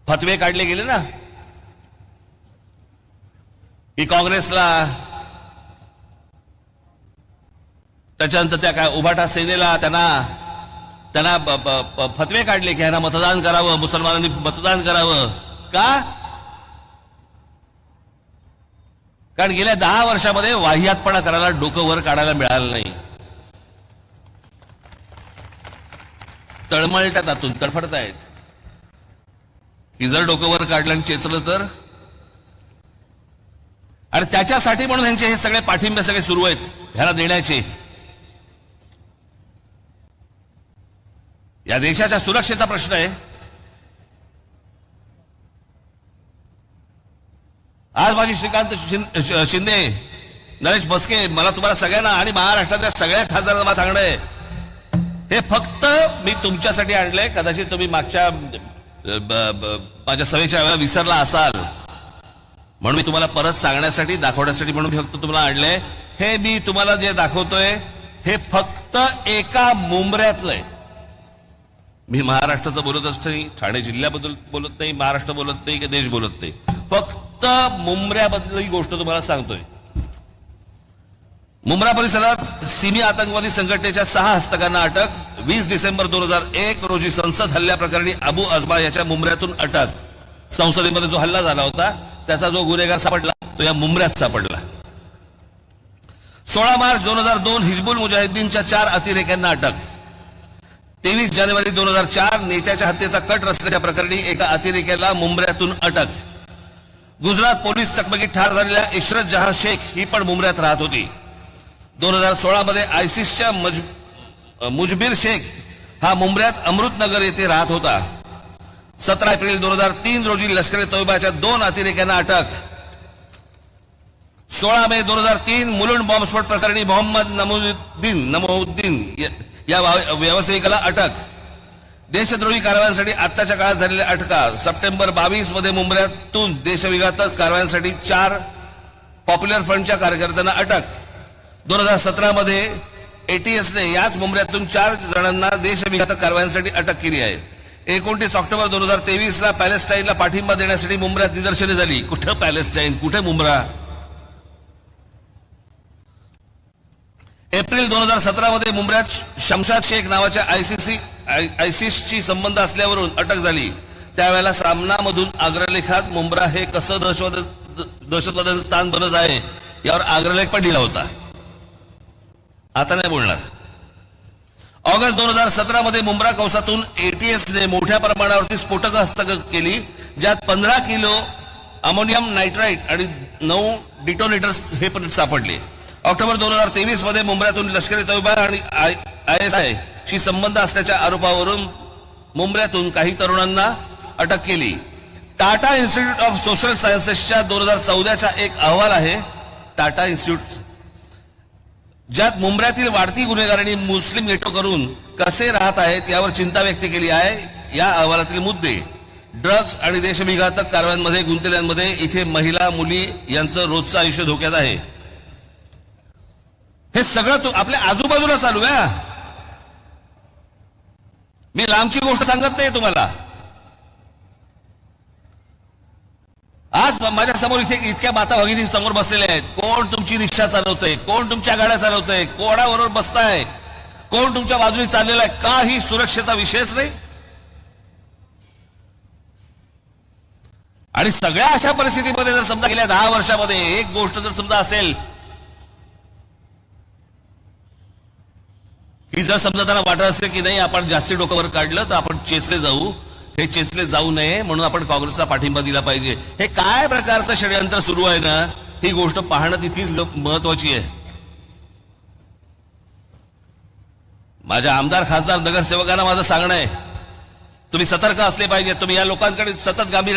फतवे काढले गेले ना की काँग्रेसला, त्याच्यानंतर त्या काय उभाटा सेनेला त्यांना फतवे काढले की ह्यांना मतदान करावं, मुसलमानांनी मतदान करावं. का? कारण गेल्या 10 वर्षामध्ये वाह्यातपणा करायला डोकं वर काढायला मिळालं नाही. तळमळतात, आतून तडफडतायत की जर डोकं वर काढलं आणि चेचलं तर. आणि त्याच्यासाठी म्हणून यांचे हे सगळे पाठिंबे सगळे सुरू आहेत ह्याला देण्याचे. या देशाच्या सुरक्षेचा प्रश्न आहे. आज माझी श्रीकांत शिंदे, नरेश भस्के, मला तुम्हाला सगळ्यांना आणि महाराष्ट्रातल्या सगळ्या खासदारांना मला सांगणं आहे, हे फक्त मी तुमच्यासाठी आणलंय. कदाचित तुम्ही मागच्या माझ्या सभेच्या वेळेला विसरला असाल, म्हणून मी तुम्हाला परत सांगण्यासाठी, दाखवण्यासाठी म्हणून मी फक्त तुम्हाला आणलंय. हे मी तुम्हाला जे दाखवतोय हे फक्त एका मुंबऱ्यातलंय. मी महाराष्ट्राचं बोलतच नाही, ठाणे जिल्ह्याबद्दल बोलत नाही, महाराष्ट्र बोलत नाही की देश बोलत नाही, फक्त मुंबऱ्याबद्दल ही गोष्ट तुम्हाला सांगतोय. मुंब्रा परिसरात सिमी आतंकवादी संघटनेच्या 6 हस्तकांना अटक. 20 डिसेंबर 2001 रोजी संसद हल्ल्याप्रकरणी अबू अजमा याच्या मुंबऱ्यातून अटक. संसदेमध्ये जो हल्ला झाला होता त्याचा जो गुन्हेगार सापडला तो या मुंबऱ्यात सापडला. 16 मार्च 2002 हिजबुल मुजाहिद्दीनच्या 4 अतिरेक्यांना अटक. 23 जानेवारी 2004 नेत्याच्या हत्येचा कट रचल्याच्या प्रकरणी एका अतिरेक्याला मुंबऱ्यातून अटक. गुजरात पोलीस चकमकीत ठार झालेल्या इशरत जहां शेख ही पण मुंबऱ्यात राहत होती. 2016 मध्ये आयसिसच्या मुजबिर शेख हा मुंबऱ्यात अमृतनगर येथे राहत होता. 17 एप्रिल 2003 रोजी लष्कर ए तोयबाच्या 2 अतिरेक्यांना अटक. 16 मे 2003 मुलुंड बॉम्बस्फोट प्रकरणी मोहम्मद नमोउद्दीन या व्यावसायिकाला अटक. देशद्रोही कारवायांसाठी आत्ताच्या काळात झालेल्या अटका. सप्टेंबर 22 मध्ये मुंबऱ्यातून देशविघातक कारवायांसाठी 4 पॉप्युलर फ्रंटच्या कार्यकर्त्यांना अटक. 2017 मध्ये एटीएसने याच मुंबऱ्यातून 4 जणांना देशविघातक कारवायांसाठी अटक केली आहे. 29 ऑक्टोबर 2023 ला पॅलेस्टाईनला पाठिंबा देण्यासाठी मुंबऱ्यात निदर्शने झाली. कुठं पॅलेस्टाईन, कुठे मुंब्रा? एप्रिल 2017 मध्ये मुंबऱ्यात शमशाद शेख नावाच्या आयसिसची संबंध असल्यावरून अटक झाली. त्यावेळेला सामनामधून अग्रलेखात मुंब्रा हे कसं दहशतवाद्यांचं स्थान बनत आहे यावर अग्रलेख पण दिला होता. आता नाही बोलणार. ऑगस्ट 2017 मध्ये मुंब्रा कौसातून एटीएसने मोठ्या प्रमाणावरती स्फोटकं हस्तगत केली, ज्यात 15 किलो अमोनियम नायट्राइट आणि 9 डिटोनेटर्स हे पण सापडले. ऑक्टोबर 2023 मध्ये मुंबऱ्यातून लष्कर ए तोयबा आणि ISI शी संबंध असल्याच्या आरोपावरून मुंबऱ्यातून काही तरुणांना अटक केली. टाटा इन्स्टिट्यूट ऑफ सोशल सायन्सेसच्या 2014चा एक अहवाल आहे, टाटा इन्स्टिट्यूट, ज्यात मुंबऱ्यातील वाढती गुन्हेगारी मुस्लिम गेटो करून कसे राहत आहेत यावर चिंता व्यक्त केली आहे. या अहवालातील मुद्दे ड्रग्ज आणि देशविघातक कारवायांमध्ये गुंतलेल्यांमध्ये इथे महिला, मुली यांचं रोजचं आयुष्य धोक्यात आहे. हे सगळं आपल्या आजूबाजूला चालू आहे. मी लांबची गोष्ट सांगत नाही तुम्हाला. आज माझ्या समोर इतक्या माता भगिनी समोर बसलेल्या आहेत. कोण तुमची रिक्षा चालवतंय, कोण तुमच्या गाड्या चालवतंय, कोणाबरोबर बसताय, कोण तुमच्या बाजूने चाललेला आहे, काही सुरक्षेचा विषयच नाही. आणि सगळ्या अशा परिस्थितीमध्ये जर समजा गेल्या 10 वर्षामध्ये एक गोष्ट जर समजा असेल की जर समजा त्यांना वाटत असेल की नाही आपण जास्ती डोक्यावर काढलं तर आपण चेचले जाऊ, हे चेचले जाऊ नये म्हणून आपण काँग्रेसला पाठिंबा दिला पाहिजे. हे काय प्रकारचं षडयंत्र सुरू आहे ना, ही गोष्ट पाहणं तितकीच महत्वाची आहे. माझ्या आमदार, खासदार, नगरसेवकांना माझं सांगणं आहे, तुम्ही सतर्क असले पाहिजे. तुम्ही या लोकांकडे सतत गांभीर्याने